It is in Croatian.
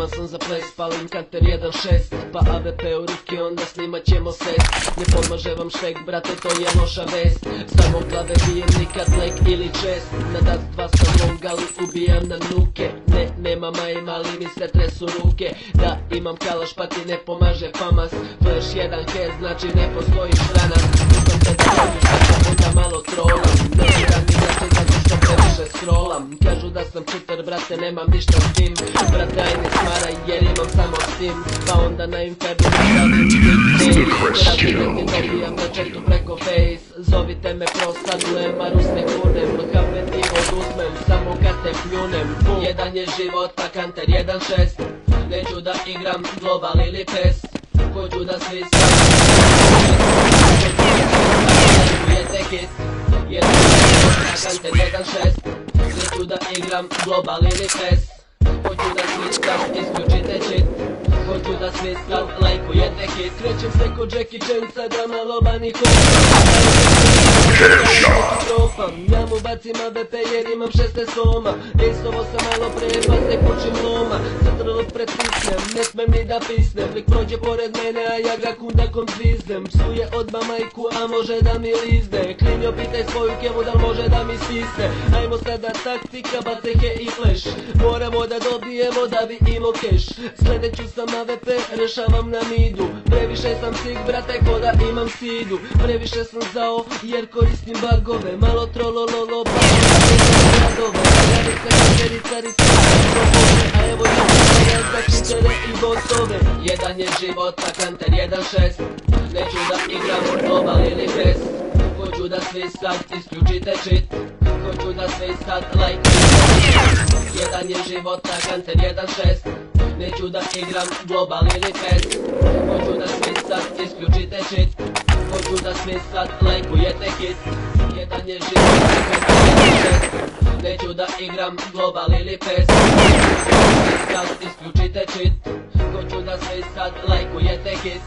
Spreman sam za ples, palim kanter 1.6. Pa AVP u ruke, onda snimat ćemo sest. Ne pomaže vam švek, brate, to je loša vest. Samo glave bijem nikad lek ili čest. Na dat dva sam long, ali ubijam na nuke. Nema majem, ali mi se tresu ruke. Da imam kalaš, pa ti ne pomaže famas. Flash 1K, znači ne postojiš ranas. Nisam te da dođeš, pa ću onda malo trolam. Ne igram igrače zato što previše scrollam. Kažu da sam cheater, brate, nemam ništa s tim. Brate, aj ne smaraj jer imam samo Steam. Pa onda na Infernu stavim Rakinet i dobijam na chatu preko face. Zovite me prostadujem, a rus ne kunem. HP ti oduzmem, samo kad te pljunem. Jedan je život, pa kanter 1.6. Neću da igram global ili PES. Hoću da sviskam ujete hit. Jedan je život, pa kanter 1.6. Neću da igram global ili PES. Hoću da sviskam, isključite cheat. Hoću da sviskam, lajkujete hit. Krećem se ko Jackie Chan, sada malo bani ja mu bacim AVP jer imam 6 soma. Ejsovo sam malo pre, pa se počim loma. Zatrlo pretisnem, ne smem ni da pisnem. Lik prođe pored mene, a ja ga kundakom zviznem. Psuje odmah majku, a može da mi lizne. Klinjo pitaj svoju kevu, da može da mi sisne. Ajmo sada taktika, bacehe i flash. Moramo da dobijemo da bi imao keš. Sledeću sam AVP, rešavam na midu. Previše sam sig, brate, ko da imam sidu. Previše sam zao, jer koristim bagove. Malo trolololo, pa gradove. Radice, katerica, riska, a evo ja za čitere i botove. Jedan je život, a kanter 1.6. Neću da igram global ili PES. Hoću da sviskam, isključite cheat. Hoću da sviskam, lajkujte. Jedan je život, a kanter 1.6. Neću da igram global ili PES. Hoću da sviskam, isključite cheat. Hoću da sviskam, lajkujete hit. Jedan je život, a kanter 1.6. Neću da igram global ili PES. Sviskam, isključite cheat. Hoću da sviskam, lajkujete hit.